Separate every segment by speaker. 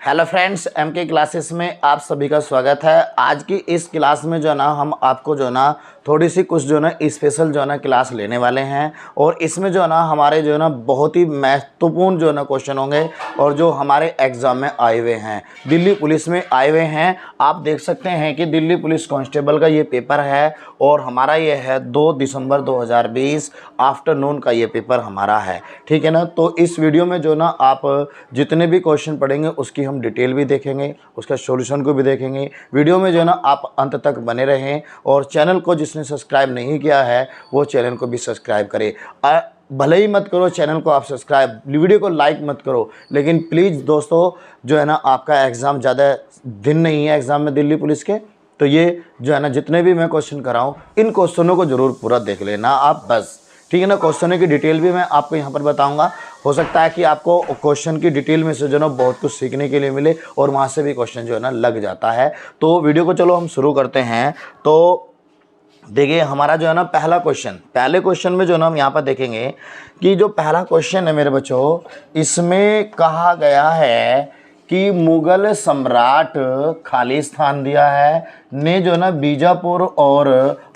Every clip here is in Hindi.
Speaker 1: हेलो फ्रेंड्स, एम के क्लासेस में आप सभी का स्वागत है। आज की इस क्लास में जो है ना हम आपको जो है ना थोड़ी सी कुछ जो है ना स्पेशल जो है ना क्लास लेने वाले हैं और इसमें जो है ना हमारे जो है ना बहुत ही महत्वपूर्ण जो है ना क्वेश्चन होंगे और जो हमारे एग्ज़ाम में आए हुए हैं, दिल्ली पुलिस में आए हुए हैं। आप देख सकते हैं कि दिल्ली पुलिस कांस्टेबल का ये पेपर है और हमारा ये है 2 दिसंबर 2020 आफ्टरनून का ये पेपर हमारा है, ठीक है ना। तो इस वीडियो में जो ना आप जितने भी क्वेश्चन पढ़ेंगे उसकी हम डिटेल भी देखेंगे, उसका सॉल्यूशन को भी देखेंगे। वीडियो में जो है ना आप अंत तक बने रहें और चैनल को जिसने सब्सक्राइब नहीं किया है वो चैनल को भी सब्सक्राइब करें। भले ही मत करो चैनल को आप सब्सक्राइब, वीडियो को लाइक मत करो, लेकिन प्लीज़ दोस्तों जो है ना आपका एग्ज़ाम ज़्यादा दिन नहीं है एग्ज़ाम में दिल्ली पुलिस के, तो ये जो है ना जितने भी मैं क्वेश्चन कराऊँ इन क्वेश्चनों को ज़रूर पूरा देख लेना आप बस, ठीक है ना। क्वेश्चनों की डिटेल भी मैं आपको यहाँ पर बताऊंगा। हो सकता है कि आपको क्वेश्चन की डिटेल में से जो ना बहुत कुछ सीखने के लिए मिले और वहाँ से भी क्वेश्चन जो है ना लग जाता है। तो वीडियो को चलो हम शुरू करते हैं। तो देखिए हमारा जो है ना पहले क्वेश्चन में जो ना हम यहाँ पर देखेंगे कि जो पहला क्वेश्चन है मेरे बच्चों, इसमें कहा गया है कि मुगल सम्राट खालिस्तान दिया है ने जो ना बीजापुर और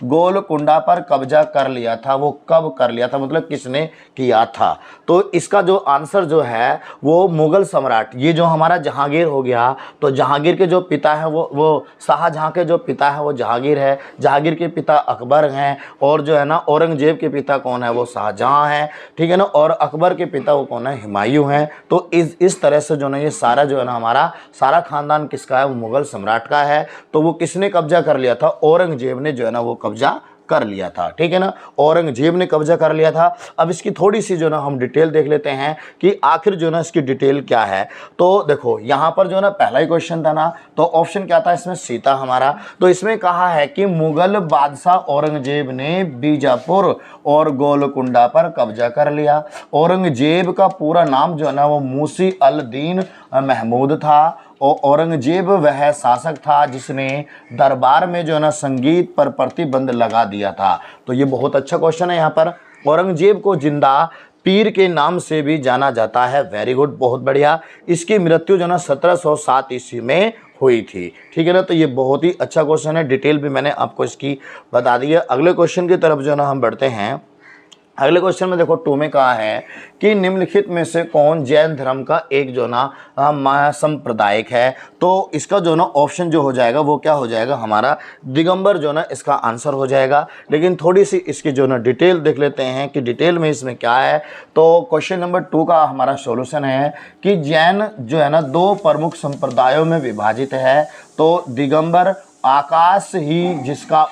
Speaker 1: गोलकुंडा पर कब्जा कर लिया था। वो कब कर लिया था, मतलब किसने किया था? तो इसका जो आंसर जो है वो मुगल सम्राट, ये जो हमारा जहांगीर हो गया, तो जहांगीर के जो पिता है वो शाहजहां के जो पिता है वो जहांगीर है, जहांगीर के पिता अकबर हैं और जो है ना औरंगजेब के पिता कौन है, वो शाहजहां है, ठीक है ना। और अकबर के पिता वो कौन है, हुमायूं हैं। तो इस तरह से जो ना ये सारा जो है ना हमारा सारा खानदान किसका है, वो मुगल सम्राट का है। तो वो किसने कब्जा कर लिया था? औरंगजेब ने जो है ना वो कब्जा कर लिया था, ठीक है ना। औरंगजेब ने कब्जा कर लिया था। अब इसकी थोड़ी सी जो ना हम डिटेल देख लेते हैं कि आखिर जो ना इसकी डिटेल क्या है। तो देखो यहाँ पर जो ना पहला ही क्वेश्चन था ना, तो ऑप्शन क्या था इसमें, सी था हमारा। तो इसमें कहा है कि मुगल बादशाह औरंगजेब ने बीजापुर और गोलकुंडा पर कब्जा कर लिया। औरंगजेब का पूरा नाम जो है ना वो मूसी अल दीन महमूद था और औरंगजेब वह शासक था जिसने दरबार में जो है ना संगीत पर प्रतिबंध लगा दिया था। तो ये बहुत अच्छा क्वेश्चन है। यहाँ पर औरंगजेब को जिंदा पीर के नाम से भी जाना जाता है। वेरी गुड, बहुत बढ़िया। इसकी मृत्यु जो है ना 1707 ईस्वी में हुई थी, ठीक है ना। तो ये बहुत ही अच्छा क्वेश्चन है, डिटेल भी मैंने आपको इसकी बता दी है। अगले क्वेश्चन की तरफ जो है ना हम बढ़ते हैं। अगले क्वेश्चन में देखो 2 में कहा है कि निम्नलिखित में से कौन जैन धर्म का एक जो ना महासंप्रदायिक है। तो इसका जो ना ऑप्शन जो हो जाएगा वो क्या हो जाएगा, हमारा दिगंबर जो ना इसका आंसर हो जाएगा। लेकिन थोड़ी सी इसकी जो ना डिटेल देख लेते हैं कि डिटेल में इसमें क्या है। तो क्वेश्चन नंबर 2 का हमारा सॉल्यूशन है कि जैन जो है ना 2 प्रमुख संप्रदायों में विभाजित है। तो दिगंबर आकाश ही जिसका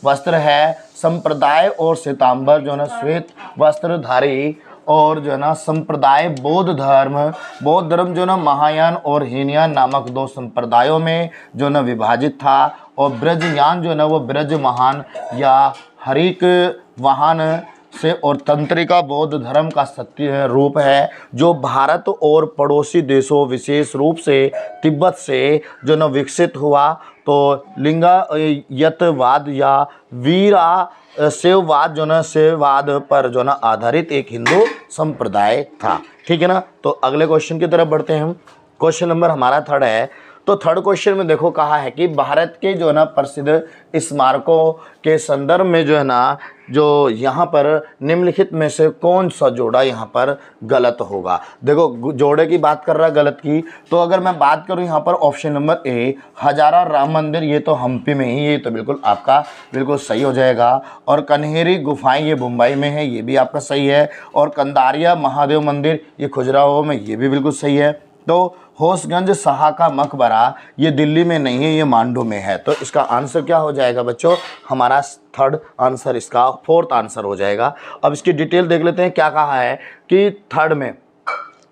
Speaker 1: वस्त्र है संप्रदाय और श्वेतांबर जो है ना श्वेत वस्त्रधारी, और जो है ना संप्रदाय बौद्ध धर्म जो है ना महायान और हीनयान नामक 2 संप्रदायों में जो है ना विभाजित था। और ब्रजयान जो है ना वो ब्रज महान या हरिक वाहन से और तंत्रिका बौद्ध धर्म का सत्य रूप है जो भारत और पड़ोसी देशों विशेष रूप से तिब्बत से जो न विकसित हुआ। तो लिंगायतवाद या वीरा शैववाद जो न शैववाद पर जो ना आधारित एक हिंदू संप्रदाय था, ठीक है ना। तो अगले क्वेश्चन की तरफ बढ़ते हैं हम। क्वेश्चन नंबर हमारा 3 है। तो थर्ड क्वेश्चन में देखो कहा है कि भारत के जो है ना प्रसिद्ध स्मारकों के संदर्भ में जो है ना जो यहाँ पर निम्नलिखित में से कौन सा जोड़ा यहाँ पर गलत होगा। देखो जोड़े की बात कर रहा है गलत की, तो अगर मैं बात करूँ यहाँ पर ऑप्शन नंबर ए हजारा राम मंदिर, ये तो हम्पी में ही, ये तो बिल्कुल आपका बिल्कुल सही हो जाएगा। और कन्हेरी गुफाएं ये मुंबई में है, ये भी आपका सही है। और कंदारिया महादेव मंदिर ये खजुराहो में, ये भी बिल्कुल सही है। तो होशगंज शाह का मकबरा ये दिल्ली में नहीं है, ये मांडू में है। तो इसका आंसर क्या हो जाएगा बच्चों, हमारा थर्ड आंसर, इसका 4th आंसर हो जाएगा। अब इसकी डिटेल देख लेते हैं। क्या कहा है कि थर्ड में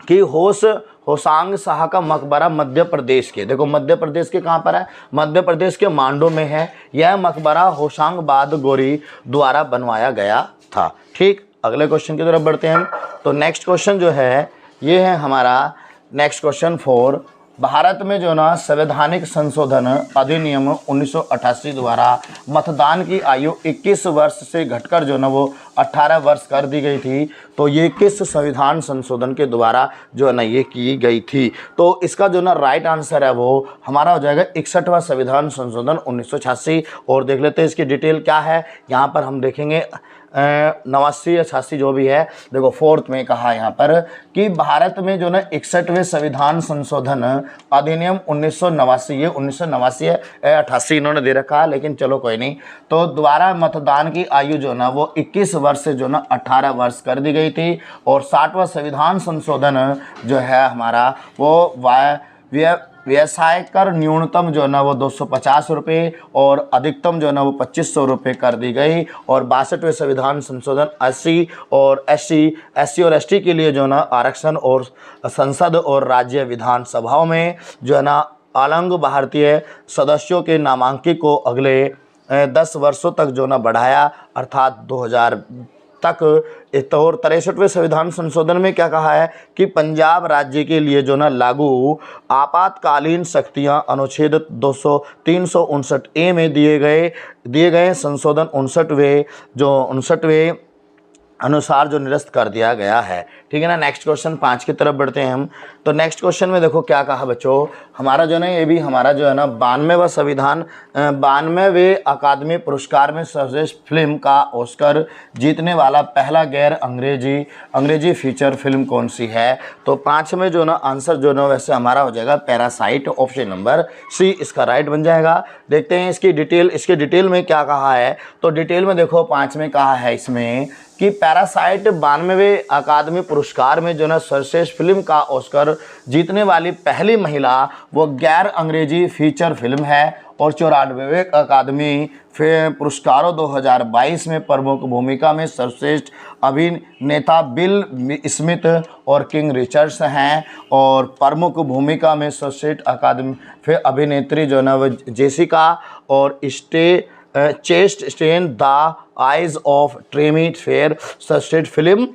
Speaker 1: कि होशांग शाह का मकबरा मध्य प्रदेश के, देखो मध्य प्रदेश के कहाँ पर है, मध्य प्रदेश के मांडू में है। यह मकबरा होशांगबाद गोरी द्वारा बनवाया गया था, ठीक। अगले क्वेश्चन की तरफ बढ़ते हैं हम। तो नेक्स्ट क्वेश्चन जो है ये है हमारा नेक्स्ट क्वेश्चन 4। भारत में जो ना संवैधानिक संशोधन अधिनियम 1988 द्वारा मतदान की आयु 21 वर्ष से घटकर जो ना वो 18 वर्ष कर दी गई थी। तो ये किस संविधान संशोधन के द्वारा जो है ना ये की गई थी? तो इसका जो ना राइट आंसर है वो हमारा हो जाएगा 61वां संविधान संशोधन 1986। और देख लेते हैं इसकी डिटेल क्या है। यहाँ पर हम देखेंगे 89 या 86 जो भी है। देखो फोर्थ में कहा यहाँ पर कि भारत में जो ना 61वें संविधान संशोधन अधिनियम 1989, ये 1989 है, 88 इन्होंने दे रखा है, लेकिन चलो कोई नहीं। तो द्वारा मतदान की आयु जो ना वो 21 वर्ष से जो ना 18 वर्ष कर दी गई थी। और 60वां संविधान संशोधन जो है हमारा वो व्यवसाय कर न्यूनतम जो है ना वो 250 रुपये और अधिकतम जो है ना वो 2500 रुपये कर दी गई। और 62वें संविधान संशोधन एससी और एसटी के लिए जो है ना आरक्षण और संसद और राज्य विधानसभाओं में जो है ना अलंग भारतीय सदस्यों के नामांकन को अगले 10 वर्षों तक जो ना बढ़ाया, अर्थात 2000 तक। और 63वें संविधान संशोधन में क्या कहा है कि पंजाब राज्य के लिए जो ना लागू आपातकालीन शक्तियां अनुच्छेद 359 ए में दिए गए संशोधन 59वें अनुसार जो निरस्त कर दिया गया है। ठीक है ना। नेक्स्ट क्वेश्चन 5 की तरफ बढ़ते हैं हम। तो नेक्स्ट क्वेश्चन में देखो क्या कहा बच्चों, हमारा जो है ना ये भी हमारा जो है ना 92वां संविधान 92वें अकादमी पुरस्कार में सर्वश्रेष्ठ फिल्म का ऑस्कर जीतने वाला पहला गैर अंग्रेजी फीचर फिल्म कौन सी है? तो 5 में जो ना आंसर जो ना वैसे हमारा हो जाएगा पैरासाइट, ऑप्शन नंबर सी इसका राइट बन जाएगा। देखते हैं इसकी डिटेल में क्या कहा है। तो डिटेल में देखो 5 में कहा है इसमें कि पैरासाइट 92वें अकादमी पुरस्कार में जो ना सर्वश्रेष्ठ फिल्म का ऑस्कर जीतने वाली पहली महिला वो गैर अंग्रेजी फीचर फिल्म है। और 94वें अकादमी पुरस्कारों 2022 में प्रमुख भूमिका में सर्वश्रेष्ठ अभिनेता बिल स्मिथ और किंग रिचर्ड्स हैं। और प्रमुख भूमिका में सर्वश्रेष्ठ अकादमी अभिनेत्री जो ना वो जेसिका और Chastain the eyes of Tammy Faye सर्वश्रेष्ठ फिल्म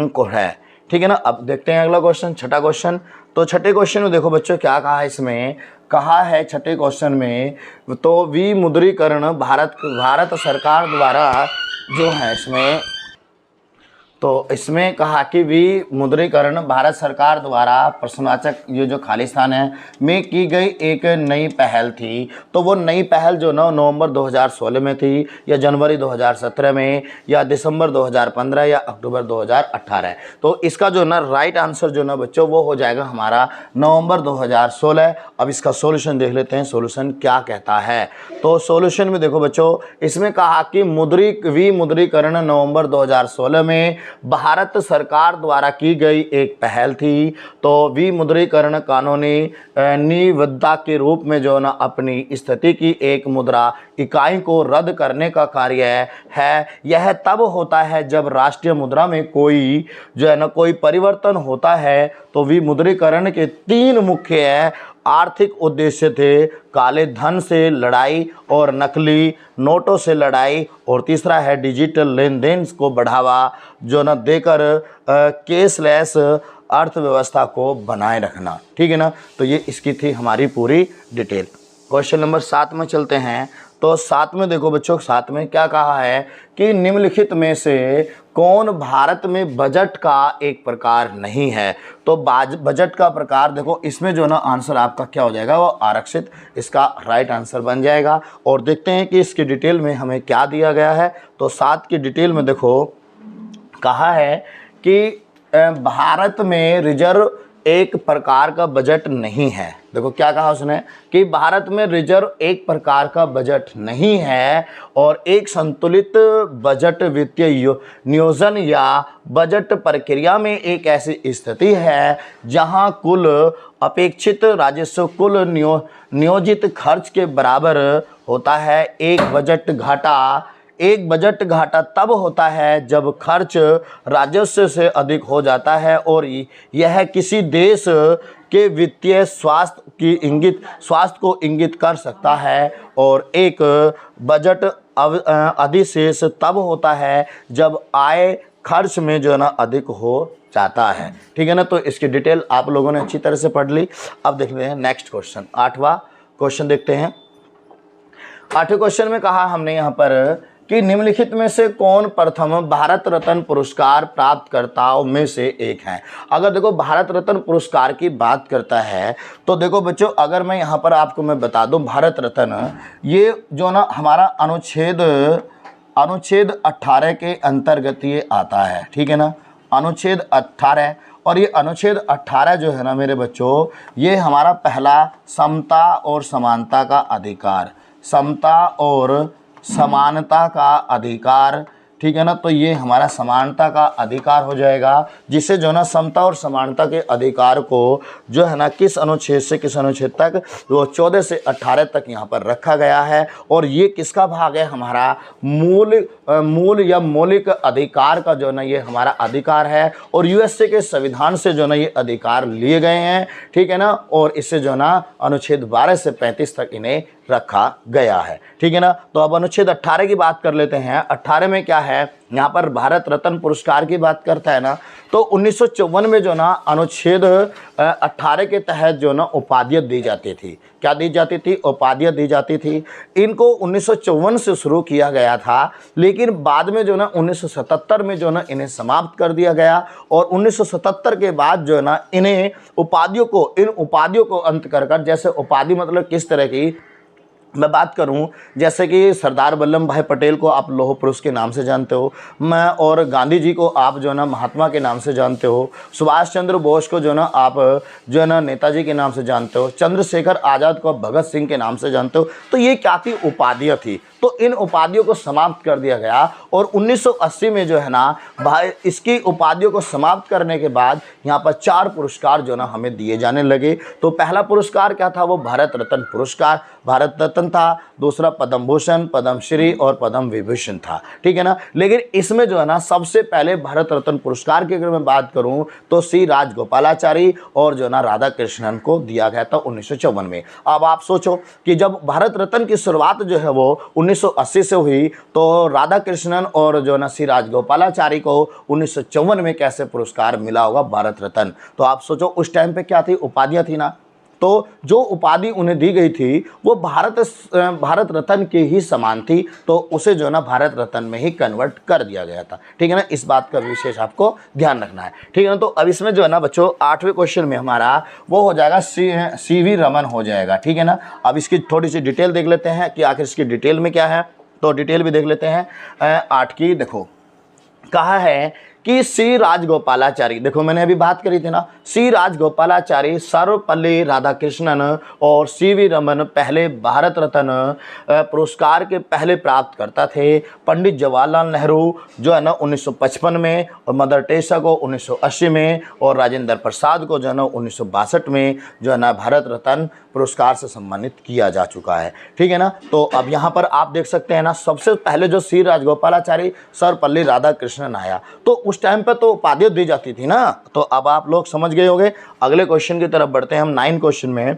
Speaker 1: को है। ठीक है ना। अब देखते हैं अगला क्वेश्चन, छठा क्वेश्चन। तो छठे क्वेश्चन में देखो बच्चों क्या कहा है इसमें, कहा है छठे क्वेश्चन में तो विमुद्रीकरण भारत सरकार द्वारा जो है इसमें, तो इसमें कहा कि विमुद्रीकरण भारत सरकार द्वारा प्रश्नवाचक ये जो खाली स्थान है में की गई एक नई पहल थी। तो वो नई पहल जो ना नवंबर 2016 में थी, या जनवरी 2017 में, या दिसंबर 2015 या अक्टूबर 2018। तो इसका जो ना राइट आंसर जो ना बच्चों वो हो जाएगा हमारा नवंबर 2016। अब इसका सॉल्यूशन देख लेते हैं, सॉल्यूशन क्या कहता है। तो सॉल्यूशन में देखो बच्चों इसमें कहा कि विमुद्रीकरण नवंबर 2016 में भारत सरकार द्वारा की गई एक पहल थी। तो विमुद्रीकरण कानूनी निविदा के रूप में जो ना अपनी स्थिति की एक मुद्रा इकाई को रद्द करने का कार्य है। यह तब होता है जब राष्ट्रीय मुद्रा में कोई जो है ना कोई परिवर्तन होता है। तो विमुद्रीकरण के 3 मुख्य आर्थिक उद्देश्य थे, काले धन से लड़ाई और नकली नोटों से लड़ाई, और तीसरा है डिजिटल लेन देन को बढ़ावा जो न देकर कैशलेस अर्थव्यवस्था को बनाए रखना। ठीक है ना। तो ये इसकी थी हमारी पूरी डिटेल। क्वेश्चन नंबर 7 में चलते हैं। तो 7 में देखो बच्चों 7 में क्या कहा है कि निम्नलिखित में से कौन भारत में बजट का एक प्रकार नहीं है? तो बजट का प्रकार देखो इसमें जो ना आंसर आपका क्या हो जाएगा वो आरक्षित, इसका राइट आंसर बन जाएगा। और देखते हैं कि इसकी डिटेल में हमें क्या दिया गया है। तो 7 की डिटेल में देखो कहा है कि भारत में रिजर्व एक प्रकार का बजट नहीं है। देखो क्या कहा उसने कि भारत में रिजर्व एक प्रकार का बजट नहीं है और एक संतुलित बजट वित्तीय नियोजन या बजट प्रक्रिया में एक ऐसी स्थिति है जहां कुल अपेक्षित राजस्व कुल नियोजित खर्च के बराबर होता है। एक बजट घाटा तब होता है जब खर्च राजस्व से अधिक हो जाता है और यह किसी देश के वित्तीय स्वास्थ्य को इंगित कर सकता है। और एक बजट अधिशेष तब होता है जब आय खर्च में जो है ना अधिक हो चाहता है। ठीक है ना, तो इसकी डिटेल आप लोगों ने अच्छी तरह से पढ़ ली। अब देख रहे हैं नेक्स्ट क्वेश्चन, 8वां क्वेश्चन देखते हैं। 8वें क्वेश्चन में कहा हमने यहाँ पर कि निम्नलिखित में से कौन प्रथम भारत रत्न पुरस्कार प्राप्तकर्ताओं में से एक है। अगर देखो भारत रत्न पुरस्कार की बात करता है तो देखो बच्चों, अगर मैं यहाँ पर आपको मैं बता दूं, भारत रत्न ये जो ना हमारा अनुच्छेद 18 के अंतर्गत ये आता है। ठीक है ना, अनुच्छेद 18, और ये अनुच्छेद 18 जो है ना मेरे बच्चों, ये हमारा पहला समता और समानता का अधिकार, समता और समानता का अधिकार। ठीक है ना, तो ये हमारा समानता का अधिकार हो जाएगा, जिसे जो है ना समता और समानता के अधिकार को जो है ना किस अनुच्छेद से किस अनुच्छेद तक, वो 14 से 18 तक यहाँ पर रखा गया है। और ये किसका भाग है, हमारा मूल या मौलिक अधिकार का जो है ना ये हमारा अधिकार है, और यूएसए के संविधान से जो है ना ये अधिकार लिए गए हैं। ठीक है ना, और इससे जो है ना अनुच्छेद 12 से 35 तक इन्हें रखा गया है। ठीक है ना, तो अब अनुच्छेद 18 की बात कर लेते हैं। 18 में क्या है, यहाँ पर भारत रत्न पुरस्कार की बात करता है ना, तो 1954 में जो ना अनुच्छेद 18 के तहत जो ना उपाधियाँ दी जाती थी। क्या दी जाती थी, उपाधियाँ दी जाती थी। इनको 1954 से शुरू किया गया था, लेकिन बाद में जो ना 1977 में जो ना इन्हें समाप्त कर दिया गया, और 1977 के बाद जो है ना इन्हें इन उपाधियों को अंत कर जैसे उपाधि मतलब किस तरह की मैं बात करूं, जैसे कि सरदार वल्लभ भाई पटेल को आप लौह पुरुष के नाम से जानते हो, मैं और गांधी जी को आप जो है ना महात्मा के नाम से जानते हो, सुभाष चंद्र बोस को जो ना आप जो है ना नेताजी के नाम से जानते हो, चंद्रशेखर आज़ाद को भगत सिंह के नाम से जानते हो। तो ये क्या थी, उपाधियाँ थी। तो इन उपाधियों को समाप्त कर दिया गया, और 1980 में जो है ना भाई इसकी उपाधियों को समाप्त करने के बाद यहाँ पर 4 पुरस्कार जो ना हमें दिए जाने लगे। तो पहला पुरस्कार क्या था, वो भारत रत्न पुरस्कार, भारत रत्न था। दूसरा पद्म भूषण, पद्मश्री और पद्म विभूषण था। ठीक है ना, लेकिन इसमें जो है ना सबसे पहले भारत रत्न पुरस्कार की अगर मैं बात करूं तो सी राजगोपालाचारी और जो है ना राधा कृष्णन को दिया गया था 1954 में। अब आप सोचो कि जब भारत रत्न की शुरुआत जो है वो 1980 से हुई, तो राधा कृष्णन और जो है ना सी राजगोपालाचारी को 1954 में कैसे पुरस्कार मिला होगा भारत रत्न। तो आप सोचो उस टाइम पे क्या थी, उपाधियाँ थी ना, तो जो उपाधि उन्हें दी गई थी वो भारत रत्न के ही समान थी, तो उसे जो है ना भारत रत्न में ही कन्वर्ट कर दिया गया था। ठीक है ना, इस बात का विशेष आपको ध्यान रखना है। ठीक है ना, तो अब इसमें जो है ना बच्चों 8वें क्वेश्चन में हमारा वो हो जाएगा सीवी रमन हो जाएगा। ठीक है ना, अब इसकी थोड़ी सी डिटेल देख लेते हैं कि आखिर इसकी डिटेल में क्या है, तो डिटेल भी देख लेते हैं। 8 की देखो कहा है कि सी राजगोपालाचारी, देखो मैंने अभी बात करी थी ना, सी राजगोपालाचारी, सर्वपल्ली राधाकृष्णन और सीवी रमन पहले भारत रत्न पुरस्कार के पहले प्राप्तकर्ता थे। पंडित जवाहरलाल नेहरू जो है ना 1955 में, और मदर टेरेसा को 1980 में, और राजेंद्र प्रसाद को जो है ना 1962 में जो है ना भारत रत्न पुरस्कार से सम्मानित किया जा चुका है। ठीक है ना, तो अब यहाँ पर आप देख सकते हैं ना, सबसे पहले जो सी राजगोपालाचारी सर्वपल्ली राधाकृष्णन आया, तो उस टाइम पे तो उपाधियाँ दी जाती थी ना। तो अब आप लोग समझ गए होंगे। अगले क्वेश्चन की तरफ बढ़ते हैं हम 9 क्वेश्चन में।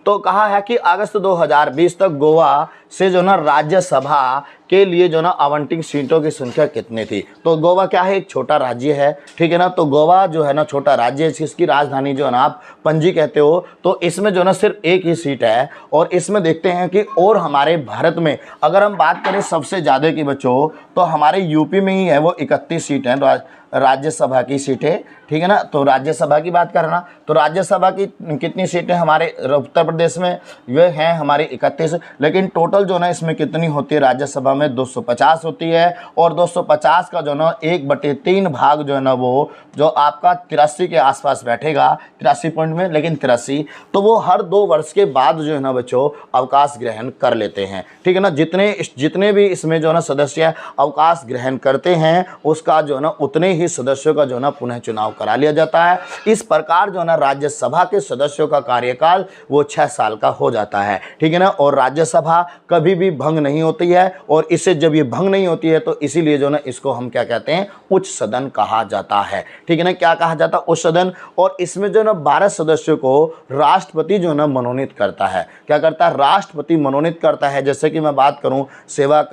Speaker 1: तो कहा है कि अगस्त 2020 तक गोवा से जो ना राज्यसभा के लिए जो ना आवंटित सीटों की संख्या कितनी थी। तो गोवा क्या है, एक छोटा राज्य है। ठीक है ना, तो गोवा जो है ना छोटा राज्य है, इसकी राजधानी जो है ना आप पणजी कहते हो। तो इसमें जो ना सिर्फ एक ही सीट है, और इसमें देखते हैं कि और हमारे भारत में अगर हम बात करें सबसे ज़्यादा की बच्चों, तो हमारे यूपी में ही है वो 31 सीट हैं राज्यसभा की सीटें। ठीक है ना, तो राज्यसभा की बात करना, तो राज्यसभा की कितनी सीटें हमारे उत्तर प्रदेश में, वे हैं हमारी 31, लेकिन टोटल जो ना इसमें कितनी होती है राज्यसभा में 250 होती है। और 250 का जो ना 1/3 भाग जो है ना वो जो आपका 83 के आसपास बैठेगा, 83 पॉइंट में, लेकिन 83, तो वो हर 2 वर्ष के बाद जो है ना बच्चों अवकाश ग्रहण कर लेते हैं। ठीक है ना, जितने भी इसमें जो ना सदस्य अवकाश ग्रहण करते हैं उसका जो ना उतने ही सदस्यों का जो ना पुनः चुनाव करा लिया जाता है। इस प्रकार जो ना राज्यसभा के सदस्यों का कार्यकाल वो 6 साल का हो जाता है। ठीक है ना, और राज्यसभा कभी भी भंग नहीं होती है, और इससे जब ये भंग नहीं होती है तो इसीलिए जो ना इसको हम क्या कहते हैं, उच्च सदन कहा जाता है। ठीक है ना, क्या कहा जाता है, उच्च सदन। और इसमें जो ना 12 सदस्यों को राष्ट्रपति जो ना मनोनीत करता है। क्या करता है, राष्ट्रपति मनोनीत करता है। जैसे कि मैं बात करूं सेवा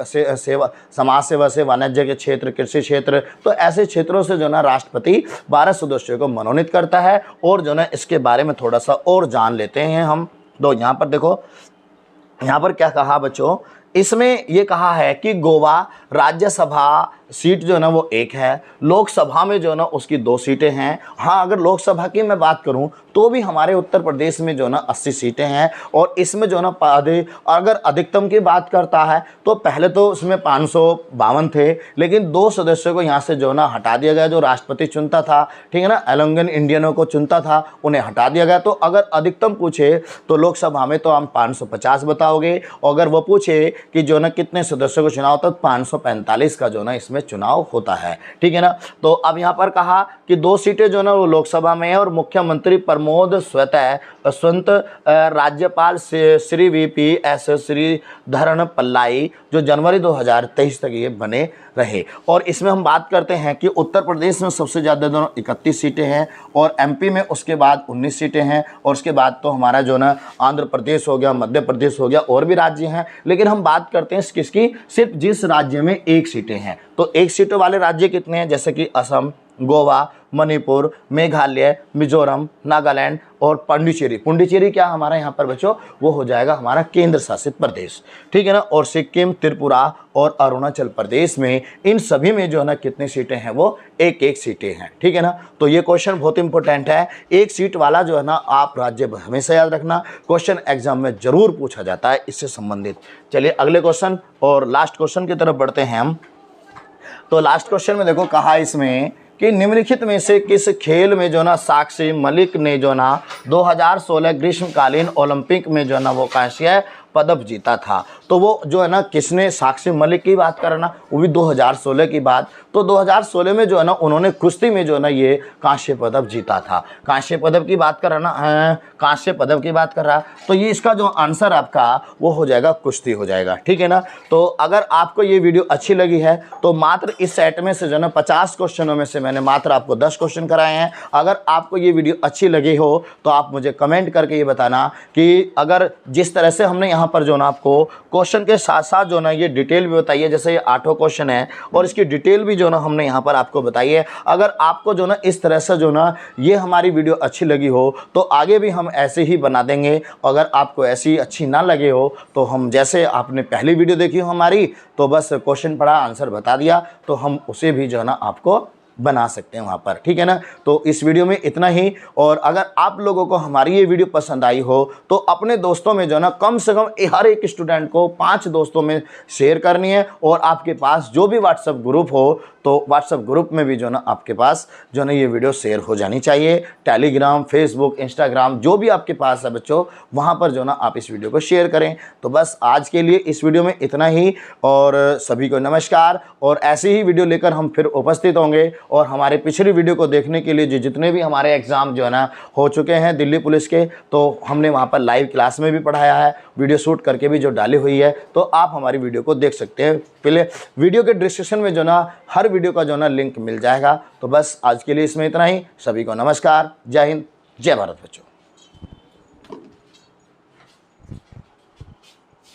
Speaker 1: समाज सेवा से वाणिज्य के क्षेत्र, कृषि क्षेत्र, तो ऐसे क्षेत्रों से जो ना राष्ट्रपति 12 सदस्यों को मनोनीत करता है। और जो ना इसके बारे में थोड़ा सा और जान लेते हैं हम। तो यहाँ पर देखो, यहाँ पर क्या कहा बच्चों, इसमें ये कहा है कि गोवा राज्यसभा सीट जो है ना वो 1 है, लोकसभा में जो है ना उसकी 2 सीटें हैं। हाँ, अगर लोकसभा की मैं बात करूं तो भी हमारे उत्तर प्रदेश में जो है ना 80 सीटें हैं। और इसमें जो है ना अगर अधिकतम की बात करता है तो पहले तो उसमें 552 थे, लेकिन 2 सदस्यों को यहाँ से जो है ना हटा दिया गया, जो राष्ट्रपति चुनता था। ठीक है ना, एलोंगन इंडियनों को चुनता था, उन्हें हटा दिया गया। तो अगर अधिकतम पूछे तो लोकसभा में तो हम 550 बताओगे, और अगर वो पूछे कि जो ना कितने सदस्यों को चुनाव होता है, 545 का जो ना इसमें चुनाव होता है। ठीक है ना, तो अब यहाँ पर कहा कि 2 सीटें जो ना वो लोकसभा में है, और मुख्यमंत्री प्रमोद स्वंत राज्यपाल श्री VPS श्रीधरन पल्लाई जो जनवरी 2023 तक ये बने रहे। और इसमें हम बात करते हैं कि उत्तर प्रदेश में सबसे ज़्यादा दोनों 31 सीटें हैं, और MP में उसके बाद 19 सीटें हैं, और उसके बाद तो हमारा जो ना आंध्र प्रदेश हो गया, मध्य प्रदेश हो गया, और भी राज्य हैं। लेकिन हम बात करते हैं किसकी, सिर्फ जिस राज्य में 1 सीटें हैं। तो 1 सीटों वाले राज्य कितने हैं, जैसे कि असम, गोवा, मणिपुर, मेघालय, मिजोरम, नागालैंड और पांडिचेरी। पुंडुचेरी क्या हमारा यहाँ पर बच्चों, वो हो जाएगा हमारा केंद्र शासित प्रदेश। ठीक है ना, और सिक्किम, त्रिपुरा और अरुणाचल प्रदेश में, इन सभी में जो है ना कितनी सीटें हैं, वो 1-1 सीटें हैं। ठीक है ना, तो ये क्वेश्चन बहुत इंपॉर्टेंट है। 1 सीट वाला जो है ना आप राज्य हमेशा याद रखना, क्वेश्चन एग्जाम में जरूर पूछा जाता है इससे संबंधित। चलिए अगले क्वेश्चन और लास्ट क्वेश्चन की तरफ बढ़ते हैं हम। तो लास्ट क्वेश्चन में देखो कहा इसमें कि निम्नलिखित में से किस खेल में जो ना साक्षी मलिक ने जो ना 2016 ग्रीष्मकालीन ओलंपिक में जो ना वो कांस्य पदक जीता था। तो वो जो है ना किसने, साक्षी मलिक की बात करना, वो भी 2016 की बात। तो 2016 में जो है ना उन्होंने कुश्ती में जो है ना ये कांस्य पदक जीता था। कांस्य पदक की बात कर रहा ना, कांस्य पदक की बात कर रहा, तो ये इसका जो आंसर आपका वो हो जाएगा कुश्ती हो जाएगा। ठीक है ना, तो अगर आपको ये वीडियो अच्छी लगी है तो मात्र इस सेट में से जो ना 50 क्वेश्चनों में से मैंने मात्र आपको 10 क्वेश्चन कराए हैं। अगर आपको ये वीडियो अच्छी लगी हो तो आप मुझे कमेंट करके ये बताना कि अगर जिस तरह से हमने यहाँ पर जो ना आपको क्वेश्चन के साथ साथ जो ना ये डिटेल भी बताई है, जैसे ये 8 क्वेश्चन है और इसकी डिटेल भी जो ना हमने यहाँ पर आपको बताई है। अगर आपको जो ना इस तरह से जो ना ये हमारी वीडियो अच्छी लगी हो तो आगे भी हम ऐसे ही बना देंगे। अगर आपको ऐसी अच्छी ना लगे हो तो हम, जैसे आपने पहली वीडियो देखी हो हमारी, तो बस क्वेश्चन पढ़ा, आंसर बता दिया, तो हम उसे भी जो है ना आपको बना सकते हैं वहाँ पर। ठीक है ना, तो इस वीडियो में इतना ही। और अगर आप लोगों को हमारी ये वीडियो पसंद आई हो तो अपने दोस्तों में जो ना कम से कम हर एक स्टूडेंट को 5 दोस्तों में शेयर करनी है। और आपके पास जो भी व्हाट्सएप ग्रुप हो तो व्हाट्सएप ग्रुप में भी जो ना आपके पास जो ना ये वीडियो शेयर हो जानी चाहिए। टेलीग्राम, फेसबुक, इंस्टाग्राम, जो भी आपके पास है बच्चों, वहाँ पर जो ना आप इस वीडियो को शेयर करें। तो बस आज के लिए इस वीडियो में इतना ही, और सभी को नमस्कार। और ऐसे ही वीडियो लेकर हम फिर उपस्थित होंगे। और हमारे पिछली वीडियो को देखने के लिए जितने भी हमारे एग्ज़ाम जो है ना हो चुके हैं दिल्ली पुलिस के, तो हमने वहाँ पर लाइव क्लास में भी पढ़ाया है, वीडियो शूट करके भी जो डाली हुई है, तो आप हमारी वीडियो को देख सकते हैं। पहले वीडियो के डिस्क्रिप्शन में जो ना हर वीडियो का जो ना लिंक मिल जाएगा। तो बस आज के लिए इसमें इतना ही। सभी को नमस्कार, जय हिंद, जय भारत बच्चों।